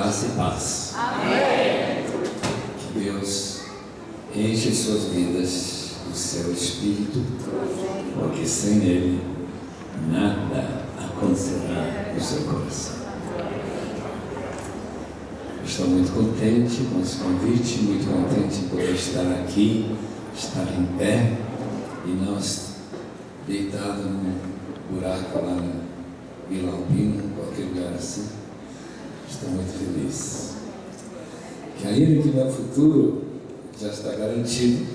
graça e paz. Amém. Que Deus enche suas vidas do seu Espírito, porque sem Ele nada acontecerá no seu coração. Estou muito contente com esse convite, muito contente em poder estar aqui, estar em pé e nós deitados num buraco lá na Vila Albina, em qualquer lugar assim. Estou muito feliz. Que ainda que meu futuro já está garantido,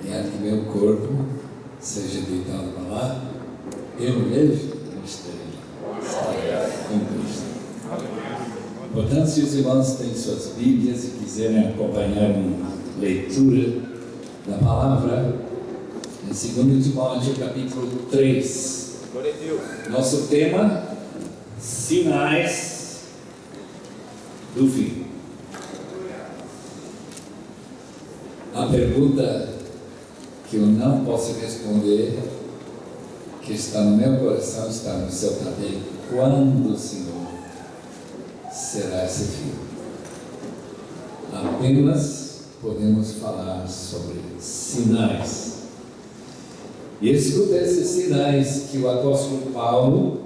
e ainda que meu corpo seja deitado para lá, eu mesmo não estarei com Cristo. Portanto, se os irmãos têm suas Bíblias e quiserem acompanhar uma leitura da palavra, em 2 Timóteo capítulo 3, nosso tema: sinais do fim. A pergunta que eu não posso responder, que está no meu coração, está no seu também: quando, Senhor, será esse fim? Apenas podemos falar sobre sinais. E escuta esses sinais que o apóstolo Paulo,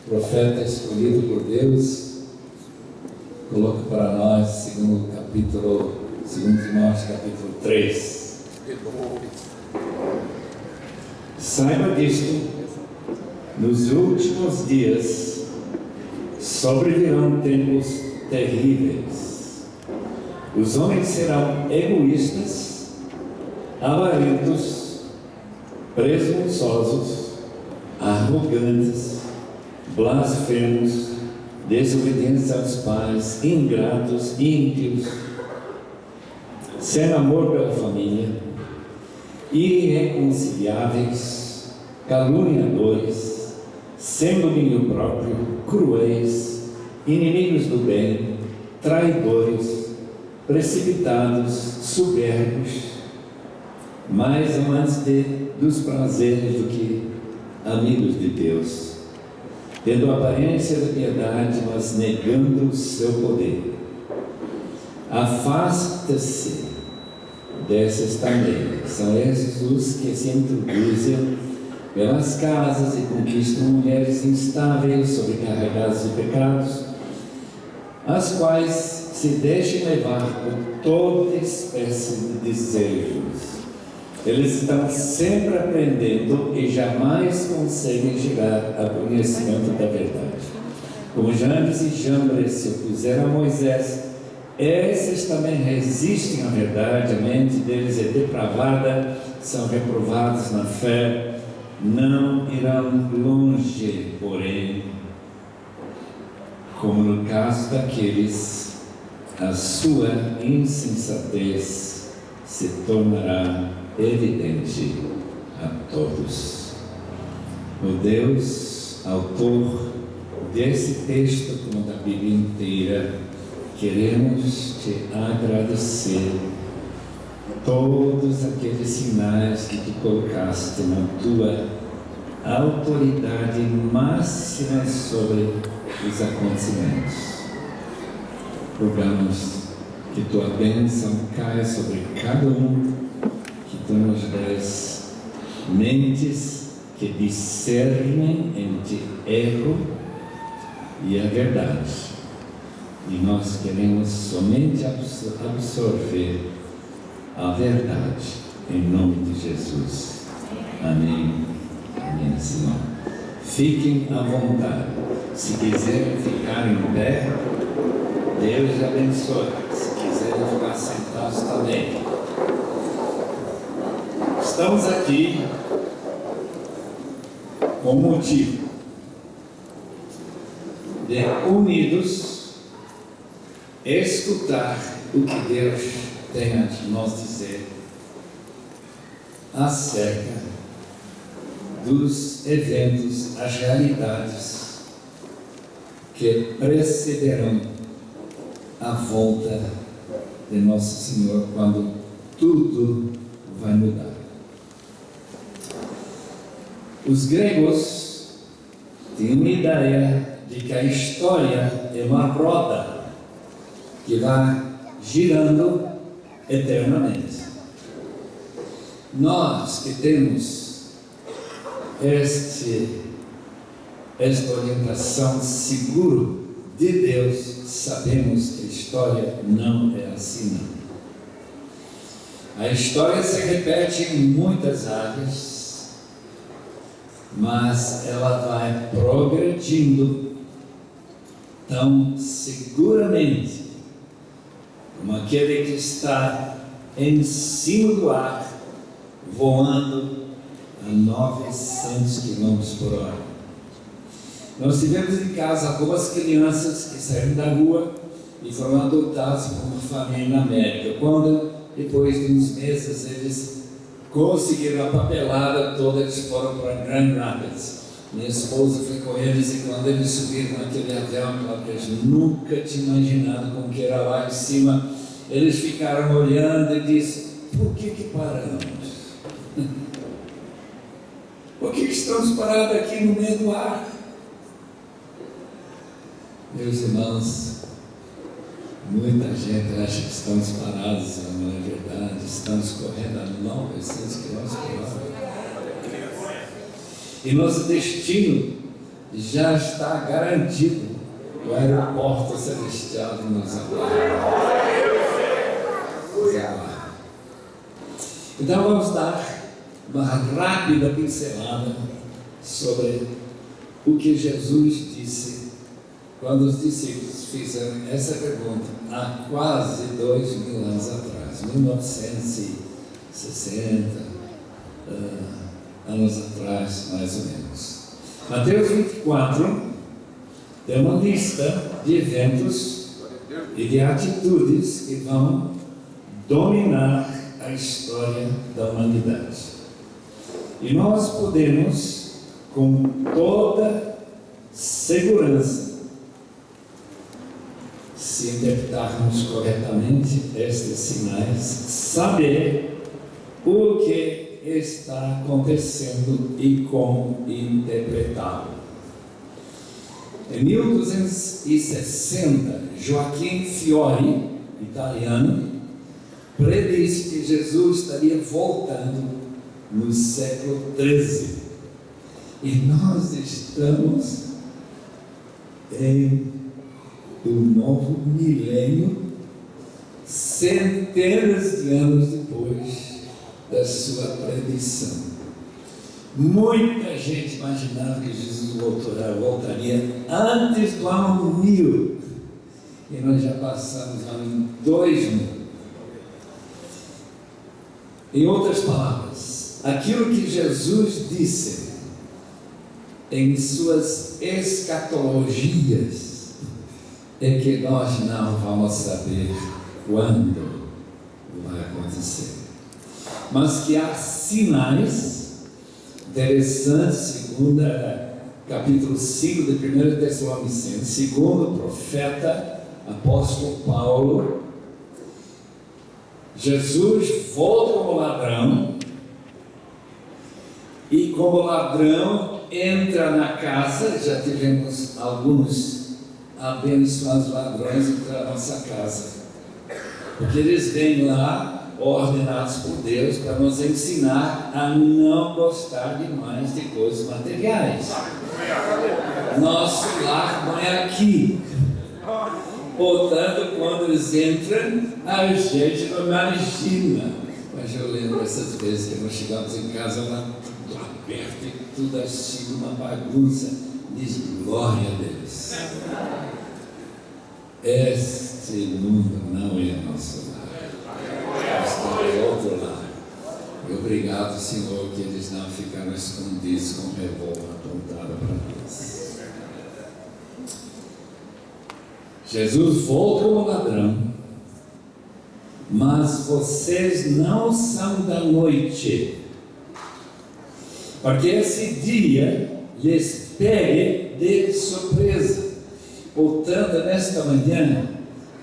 profeta escolhido por Deus, coloca para nós, segundo Timóteo capítulo 3. Saiba disto: nos últimos dias sobrevirão tempos terríveis. Os homens serão egoístas, avarentos, presunçosos, arrogantes, blasfemos, desobedientes aos pais, ingratos, ímpios, sem amor pela família, irreconciliáveis, caluniadores, sem domínio próprio, cruéis, inimigos do bem, traidores, precipitados, soberbos, mais amantes dos prazeres do que amigos de Deus, tendo aparência de piedade, mas negando o seu poder. Afasta-se desses também. São esses os que se introduzem pelas casas e conquistam mulheres instáveis, sobrecarregadas de pecados, as quais se deixam levar por toda espécie de desejos. Eles estão sempre aprendendo e jamais conseguem chegar ao conhecimento da verdade. Como Jannes e Jambres se opuseram a Moisés, esses também resistem à verdade, a mente deles é depravada, são reprovados na fé, não irão longe, porém, como no caso daqueles, a sua insensatez se tornará evidente a todos. O Deus, autor desse texto, como da Bíblia inteira, queremos te agradecer todos aqueles sinais que tu colocaste na tua autoridade máxima sobre os acontecimentos. Rogamos que tua bênção caia sobre cada um, que tu nos des mentes que discernem entre erro e a verdade. E nós queremos somente absorver a verdade, em nome de Jesus. Amém. Amém, Senhor. Fiquem à vontade. Se quiserem ficar em pé, Deus abençoe. Se quiserem ficar sentados também. Estamos aqui com o motivo de unidos escutar o que Deus tem a nos dizer acerca dos eventos, as realidades que precederão a volta de Nosso Senhor, quando tudo vai mudar. Os gregos tinham uma ideia de que a história é uma roda que vai girando eternamente. Nós que temos esta orientação segura de Deus, sabemos que a história não é assim, não. A história se repete em muitas áreas, mas ela vai progredindo tão seguramente como aquele que está em cima do ar, voando a 900 km por hora. Nós tivemos em casa algumas crianças que saíram da rua e foram adotadas por uma família na América. Quando, depois de uns meses, eles conseguiram a papelada toda, eles foram para Grand Rapids. Minha esposa foi com eles, e quando eles subiram naquele avião, que eles nunca tinham imaginado como que era lá em cima, eles ficaram olhando e disseram: por que paramos? Por que estamos parados aqui no meio do ar? Meus irmãos, muita gente acha que estamos parados, não é verdade? Estamos correndo a 900 km por hora. E nosso destino já está garantido. O aeroporto celestial nos aguarda. Então vamos dar uma rápida pincelada sobre o que Jesus disse quando os discípulos fizeram essa pergunta há quase 2000 anos atrás, 1960 anos atrás, mais ou menos. Mateus 24 tem uma lista de eventos e de atitudes que vão dominar a história da humanidade. E nós podemos, com toda segurança, se interpretarmos corretamente estes sinais, saber o que está acontecendo e como interpretá-lo. Em 1260, Joaquim Fiore, italiano, predisse que Jesus estaria voltando no século XIII. E nós estamos em um novo milênio, centenas de anos depois da sua predição. Muita gente imaginava que Jesus voltaria antes do ano 1000, e nós já passamos o ano 2000. Em outras palavras, aquilo que Jesus disse em suas escatologias é que nós não vamos saber quando vai acontecer, mas que há sinais interessantes, segundo capítulo 5 de 1 Tessalonicenses, segundo o profeta apóstolo Paulo. Jesus volta como ladrão, e como ladrão entra na casa. Já tivemos alguns abençoados ladrões entrar na nossa casa, porque eles vêm lá ordenados por Deus para nos ensinar a não gostar demais de coisas materiais. Nosso lar não é aqui. Portanto, quando eles entram, a gente não imagina. Mas eu lembro essas vezes que nós chegamos em casa lá tudo aberto e tudo assim, uma bagunça. Diz: glória a Deus. Este mundo não é nosso lar. Este é outro lar. E obrigado, Senhor, que eles não ficaram escondidos com revólver apontado para nós. Jesus volta como ladrão, mas vocês não são da noite, porque esse dia lhes pegue de surpresa. Portanto, nesta manhã,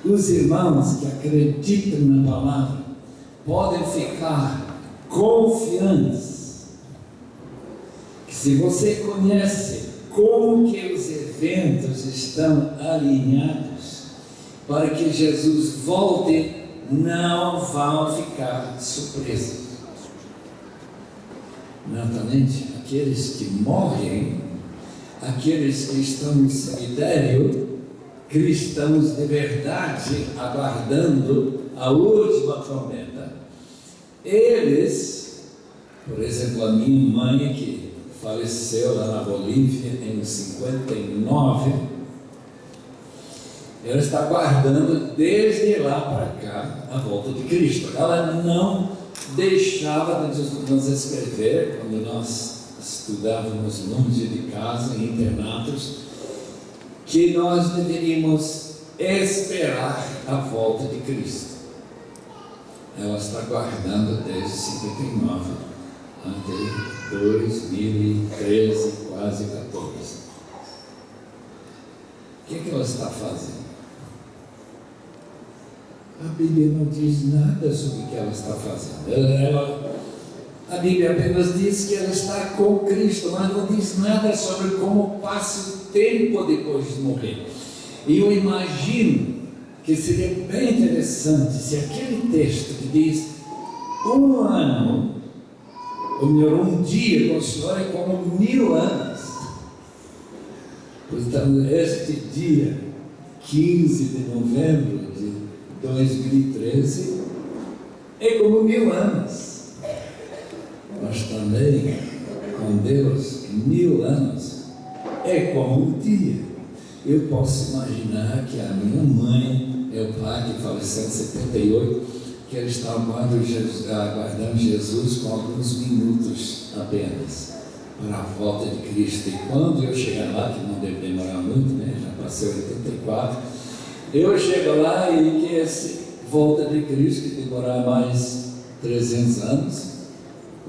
os irmãos que acreditam na palavra podem ficar confiantes que, se você conhece como que os eventos estão alinhados para que Jesus volte, não vão ficar surpresos. Naturalmente, aqueles que morrem, aqueles que estão no cemitério, cristãos de verdade, aguardando a última trombeta, eles, por exemplo, a minha mãe, que faleceu lá na Bolívia em 59, ela está aguardando desde lá para cá a volta de Cristo. Ela não deixava de nos escrever quando nós estudávamos longe de casa, em internatos, que nós deveríamos esperar a volta de Cristo. Ela está aguardando desde 59 até 2013, quase 14. O que ela está fazendo? A Bíblia não diz nada sobre o que ela está fazendo. A Bíblia apenas diz que ela está com Cristo, mas não diz nada sobre como passa o tempo depois de morrer. E eu imagino que seria bem interessante se aquele texto que diz 1 ano, ou melhor, um dia com o Senhor é como 1000 anos. Portanto, este dia, 15 de novembro de 2013, é como 1000 anos. Mas também, com Deus, 1000 anos é como um dia. Eu posso imaginar que a minha mãe, meu pai, que faleceu em 78, que eles estavam aguardando Jesus com alguns minutos apenas para a volta de Cristo. E quando eu chegar lá, que não deve demorar muito, né? Já passei 84, eu chego lá e que essa volta de Cristo, que demorar mais 300 anos,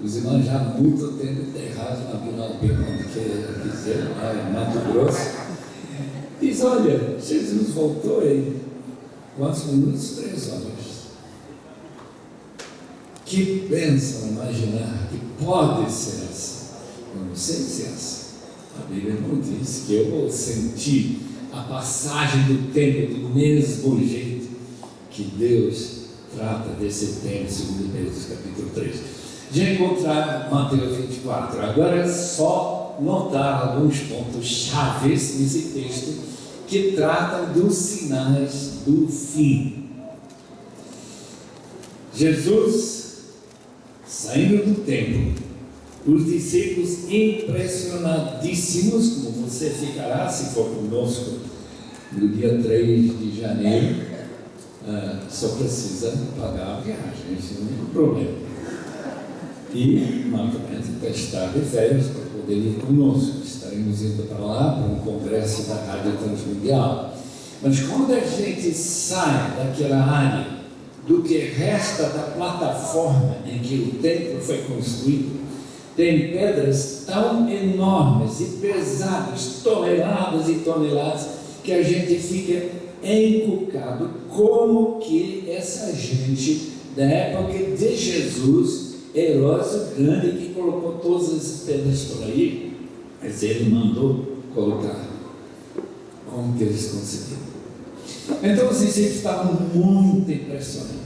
os irmãos já há muito tempo enterrados na Vila Albina, onde quer dizer, lá em Mato Grosso, diz: olha, Jesus voltou em quantos minutos? 3 horas. Que bênção imaginar que pode ser assim. Eu não sei se é assim. A Bíblia não diz que eu vou sentir a passagem do tempo do mesmo jeito que Deus trata desse tempo, segundo Hebreus capítulo 3. Já encontraram Mateus 24. Agora é só notar alguns pontos chaves nesse texto que tratam dos sinais do fim. Jesus saindo do templo, os discípulos impressionadíssimos, como você ficará se for conosco no dia 3 de janeiro, só precisa pagar a viagem, esse é o único problema. E, naturalmente, testar de férias para poder ir conosco. Estaremos indo para lá para um congresso da Rádio Transmundial. Mas quando a gente sai daquela área, do que resta da plataforma em que o templo foi construído, tem pedras tão enormes e pesadas, toneladas e toneladas, que a gente fica encucado como que essa gente da época de Jesus, Herodes Grande, que colocou todas as pedras por aí, mas ele mandou colocar. Como que eles conseguiram? Então os discípulos estavam muito impressionados.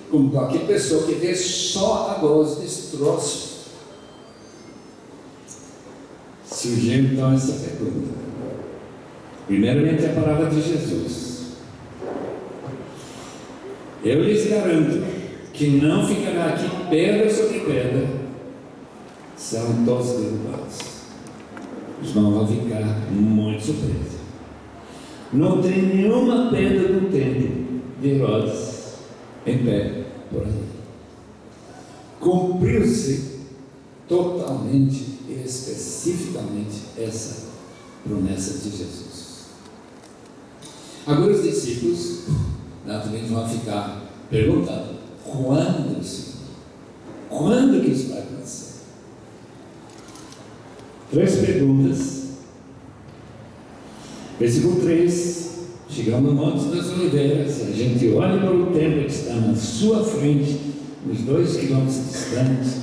Como qualquer pessoa que vê só a gosto desse troço. Surgiu então essa pergunta. Primeiramente a palavra de Jesus. Eu lhes garanto que não ficará aqui pedra sobre pedra, serão todos derrubados. Os irmãos vão ficar muito surpresos. Não tem nenhuma pedra no templo de Herodes em pé por aí. Cumpriu-se totalmente e especificamente essa promessa de Jesus. Agora os discípulos naturalmente vão ficar perguntando: quando, Senhor? Quando que isso vai acontecer? 3 perguntas. Versículo 3, chegando no Monte das Oliveiras, a gente olha para o templo que está na sua frente, uns 2 quilômetros distantes,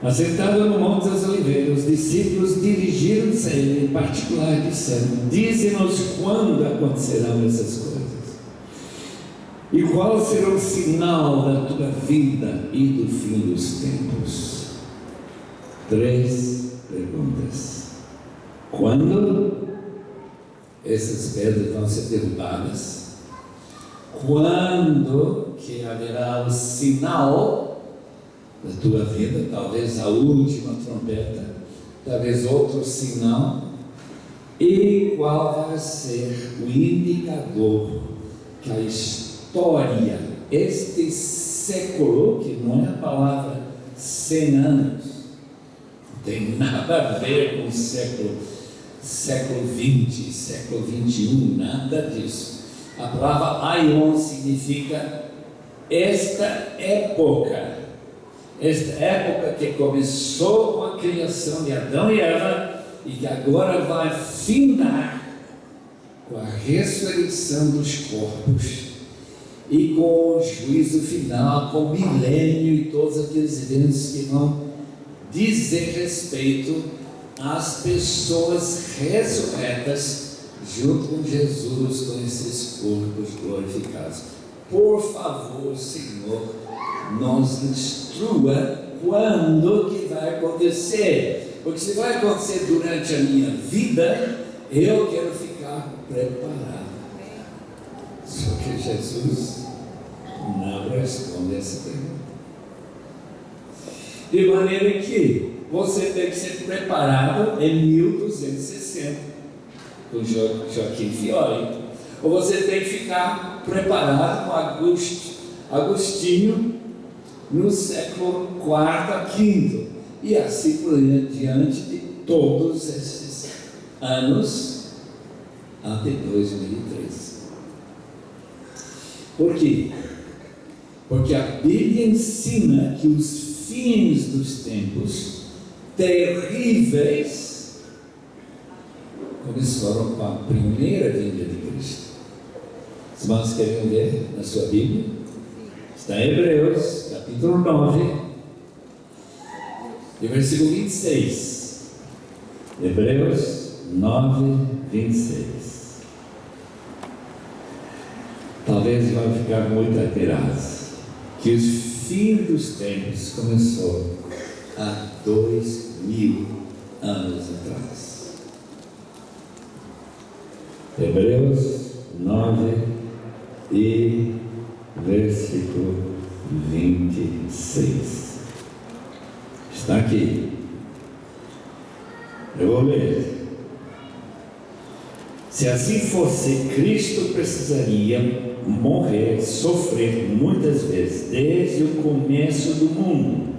Assentado no Monte das Oliveiras, os discípulos dirigiram-se a ele em particular e disseram: dize-nos quando acontecerão essas coisas, e qual será o sinal da tua vinda e do fim dos tempos? 3 perguntas. Quando essas pedras vão ser derrubadas? Quando que haverá o sinal da tua vida? Talvez a última trombeta, talvez outro sinal. E qual vai ser o indicador que a história, este século, que não é a palavra 100 anos, não tem nada a ver com o século 20, século 21, nada disso. A palavra aion significa esta época que começou com a criação de Adão e Eva e que agora vai findar com a ressurreição dos corpos e com o juízo final, com o milênio e todos aqueles eventos que vão dizer respeito às pessoas ressurretas junto com Jesus, com esses corpos glorificados. Por favor, Senhor, nos instrua quando que vai acontecer, porque se vai acontecer durante a minha vida, eu quero ficar preparado. Só que Jesus não responde essa pergunta. De maneira que você tem que ser preparado em 1260, com Joaquim Fiore, ou você tem que ficar preparado com Agostinho no século IV a V, e assim por diante de todos esses anos até 2013. Por quê? Porque a Bíblia ensina que os fins dos tempos terríveis começaram com a primeira vinda de Cristo. Os irmãos querem ver na sua Bíblia? Está em Hebreus, capítulo 9, e versículo 26. Hebreus 9, 26. Talvez vai ficar muito admirado que os fins dos tempos começou há 2000 anos atrás. Hebreus 9 e versículo 26. Está aqui. Eu vou ler. Se assim fosse, Cristo precisaria morrer, sofrer muitas vezes, desde o começo do mundo.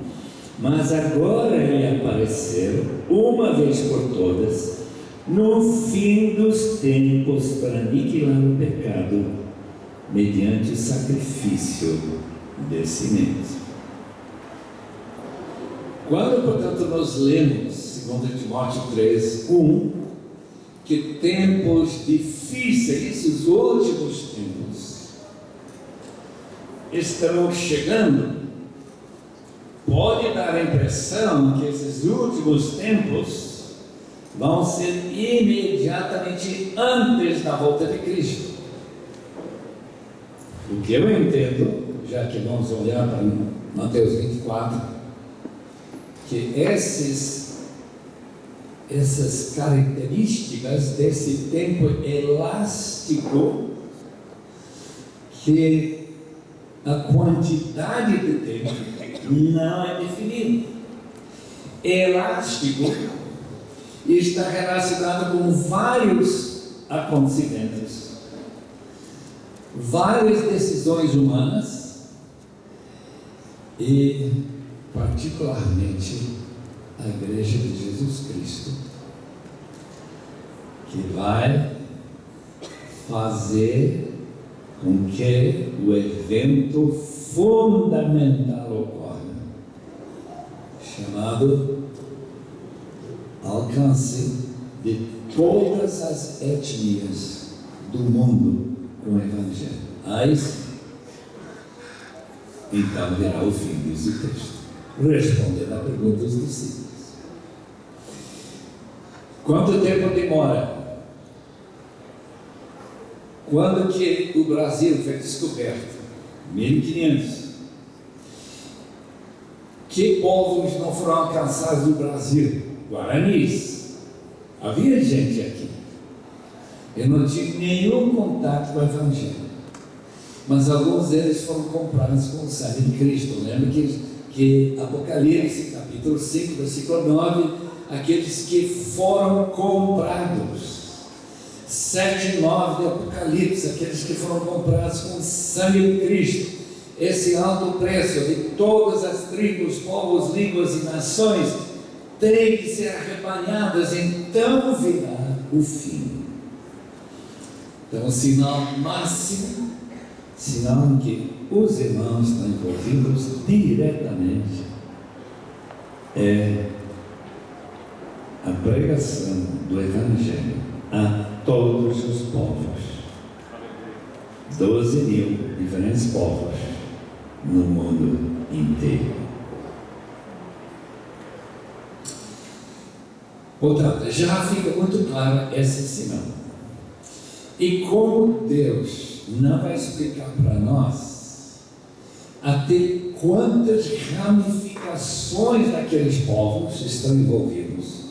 Mas agora ele apareceu, uma vez por todas, no fim dos tempos, para aniquilar o pecado, mediante o sacrifício de si mesmo. Quando, portanto, nós lemos 2 Timóteo 3, 1, que tempos difíceis, esses últimos tempos, estão chegando, pode dar a impressão que esses últimos tempos vão ser imediatamente antes da volta de Cristo. O que eu entendo, já que vamos olhar para Mateus 24, que essas características desse tempo elástico, que a quantidade de tempo não é definida. Elástico está relacionado com vários acontecimentos, várias decisões humanas e, particularmente, a Igreja de Jesus Cristo, que vai fazer com que o evento fundamental ocorra, chamado alcance de todas as etnias do mundo com o Evangelho. Aí então virá o fim, diz o texto. respondendo à pergunta dos discípulos. Quanto tempo demora? Quando que o Brasil foi descoberto? 1500. Que povos não foram alcançados do Brasil? Guaranis. Havia gente aqui. Eu não tive nenhum contato com o Evangelho. Mas alguns deles foram comprados com o sangue de Cristo. Lembra que Apocalipse, capítulo 5, versículo 9, aqueles que foram comprados. 7 e 9 de Apocalipse, aqueles que foram comprados com o sangue de Cristo. Esse alto preço de todas as tribos, povos, línguas e nações tem que ser arrebanhadas, então virá o fim. Então, o sinal máximo, sinal em que os irmãos estão envolvidos diretamente, é a pregação do Evangelho a todos os povos. 12 mil diferentes povos no mundo inteiro. Portanto, já fica muito claro esse sinal. E como Deus não vai explicar para nós até quantas ramificações daqueles povos estão envolvidos.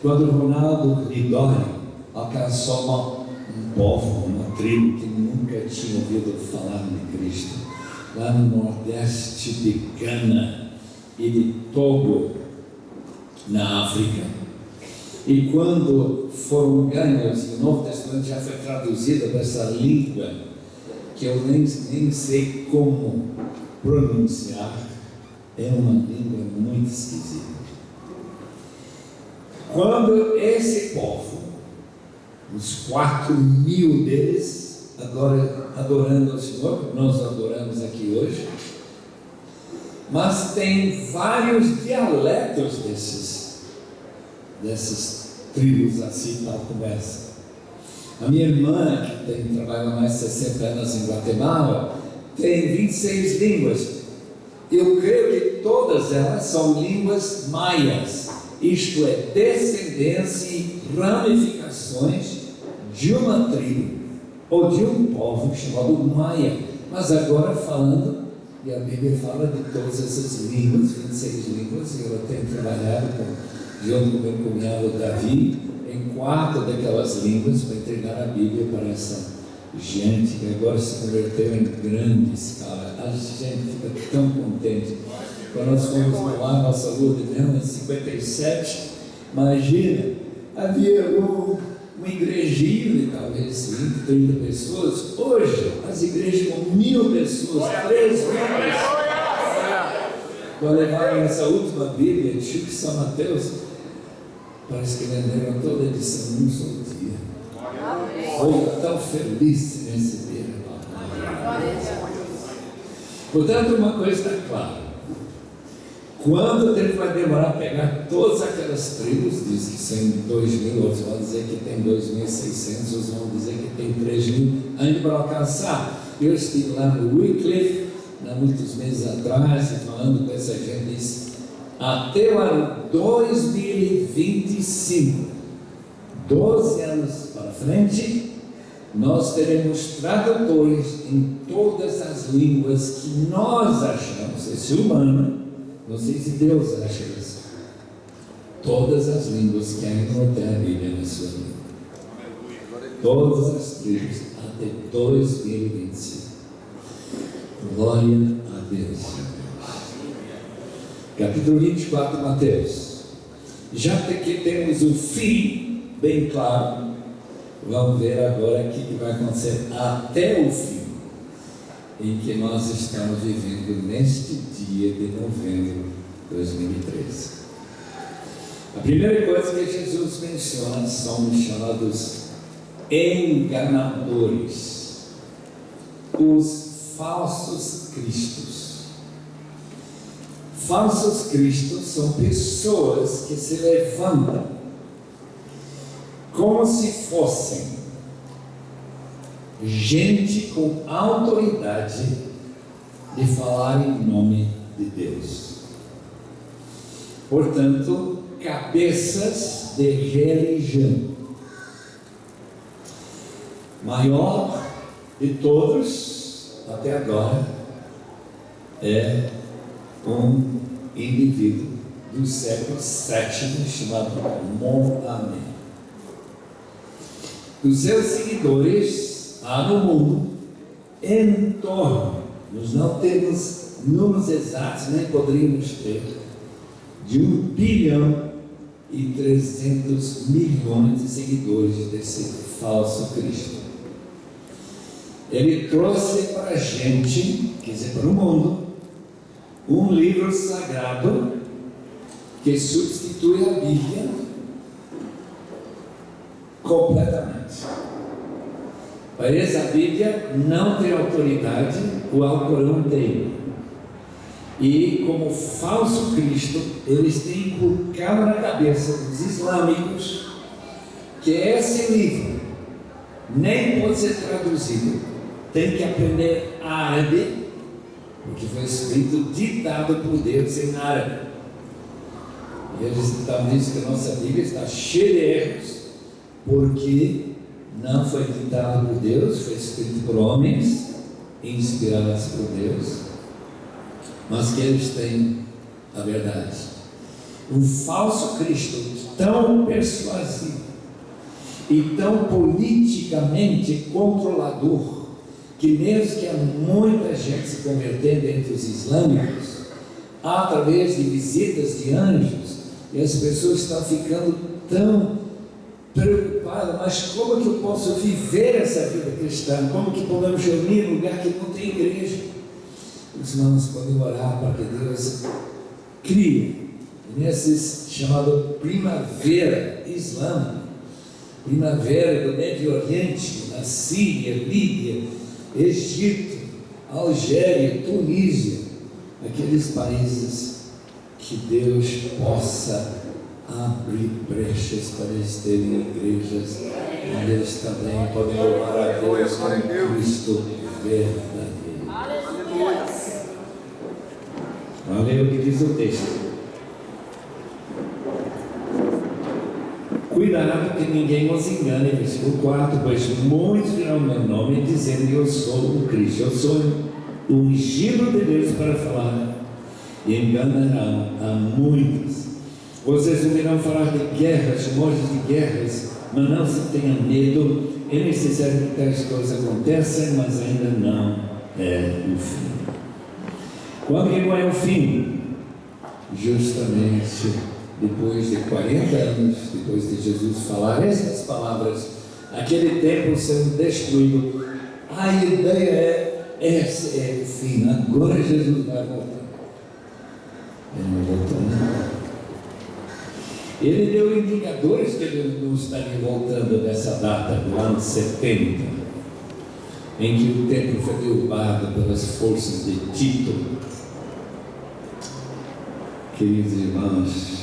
Quando Ronaldo Lidório alcançou um povo, uma tribo que nunca tinha ouvido falar de Cristo, lá no nordeste de Gana e de Togo, na África. E quando foram ganhos, o Novo Testamento já foi traduzido para essa língua, que eu nem sei como pronunciar, é uma língua muito esquisita. Quando esse povo, os 4.000 deles, agora adorando ao Senhor, nós adoramos aqui hoje, mas tem vários dialetos dessas tribos assim, tal como essa. A minha irmã, que trabalha mais de 60 anos em Guatemala, tem 26 línguas. Eu creio que todas elas são línguas maias, isto é, descendência e ramificações de uma tribo ou de um povo chamado Maia. Mas agora falando, e a Bíblia fala de todas essas línguas, 26 línguas, e eu tenho trabalhado junto com meu cunhado Davi, em 4 daquelas línguas, para entregar a Bíblia para essa gente que agora se converteu em grande escala. A gente fica tão contente. Quando nós fomos lá, nossa lua de mel em 57, imagina, havia uma igrejinha de talvez 20, 30 pessoas. Hoje, as igrejas com 1.000 pessoas, 3.000 pessoas. Quando levaram essa última Bíblia de Chico São Mateus, parece que venderam toda a edição num só dia. Foi tão feliz de receber a palavra. Portanto, uma coisa está clara: quanto tempo vai demorar a pegar todas aquelas tribos? Diz que são 2.000, outros vão dizer que tem 2.600, outros vão dizer que tem 3.000 ainda para alcançar. Eu estive lá no Wycliffe, há muitos meses atrás, falando com essa gente, disse: até o ano 2025, 12 anos para frente, nós teremos tradutores em todas as línguas que nós achamos, esse humano, não sei se Deus acha isso, todas as línguas que ainda não tem a Bíblia na sua língua, todas as tribos, até 2025. Glória a Deus. Capítulo 24 de Mateus. Já que temos o fim bem claro, vamos ver agora o que vai acontecer até o fim, em que nós estamos vivendo neste dia de novembro de 2013. A primeira coisa que Jesus menciona são os chamados enganadores, os falsos cristos. Falsos cristos são pessoas que se levantam como se fossem gente com autoridade de falar em nome de Deus. portanto, cabeças de religião. Maior de todos, até agora, é um indivíduo do século VII chamado Mohammed. Os seus seguidores há no mundo em torno, nós não temos números exatos, nem poderíamos ter, de 1,3 bilhão de seguidores desse falso Cristo. Ele trouxe para a gente, quer dizer, para o mundo, um livro sagrado que substitui a Bíblia completamente. Parece a Bíblia não tem autoridade, o Alcorão tem. E como falso Cristo, eles têm inculcado na cabeça dos islâmicos que esse livro nem pode ser traduzido, tem que aprender árabe, porque foi escrito, ditado por Deus em árabe. E eles estavam dizendo que a nossa Bíblia está cheia de erros, porque não foi ditado por Deus, foi escrito por homens, inspirados por Deus, mas que eles têm a verdade. Um falso Cristo tão persuasivo e tão politicamente controlador, que mesmo que há muita gente se convertendo entre os islâmicos, através de visitas de anjos, e as pessoas estão ficando tão preocupadas, mas como que eu posso viver essa vida cristã? Como que podemos reunir em um lugar que não tem igreja? Os irmãos podem orar para que Deus crie nesses chamado primavera islâmica, primavera do Médio Oriente, na Síria, Líbia, Egito, Algéria, Tunísia, aqueles países que Deus possa abrir brechas para eles terem igrejas, onde eles também podem louvar a Deus como Cristo verdadeiro. Olha o que diz o texto. Cuidado que ninguém os engane, versículo 4, pois muitos virão meu nome dizendo que eu sou o Cristo, eu sou o ungido de Deus para falar, e enganarão a muitos. Vocês ouvirão falar de guerras, rumores de guerras, mas não se tenha medo, é necessário que tais coisas aconteçam, mas ainda não é o fim. Quando que é o fim? Justamente depois de 40 anos, depois de Jesus falar essas palavras, aquele templo sendo destruído, a ideia é, esse é o fim, agora Jesus vai voltar. Ele não voltou, não. Ele deu indicadores que ele não estaria voltando nessa data, do ano 70, em que o templo foi derrubado pelas forças de Tito. Queridos irmãos,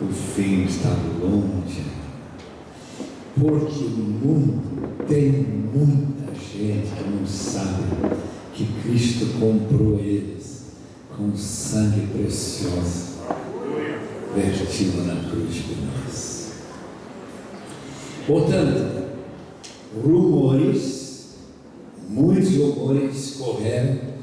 o fim está longe, porque no mundo tem muita gente que não sabe que Cristo comprou eles com sangue precioso, vertido na cruz por nós. Portanto, muitos rumores correram.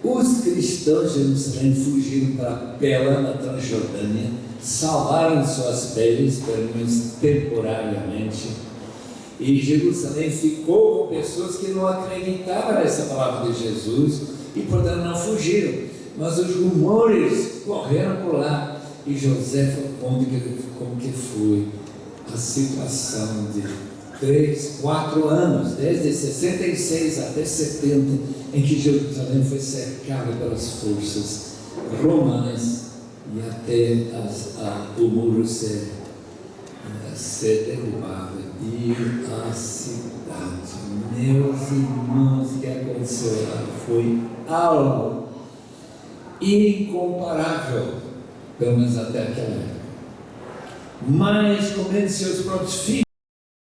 Os cristãos de Jerusalém fugiram para Pela, na Transjordânia, salvaram suas peles, pelo menos temporariamente, e Jerusalém ficou com pessoas que não acreditavam nessa palavra de Jesus e portanto não fugiram, mas os rumores correram por lá, e José conta como que foi a situação de 3, 4 anos, desde 66 até 70, em que Jerusalém foi cercada pelas forças romanas e até o muro ser derrubado e a cidade. Meus irmãos, o que aconteceu lá foi algo incomparável, pelo menos até aquela época. Mas comendo seus próprios filhos.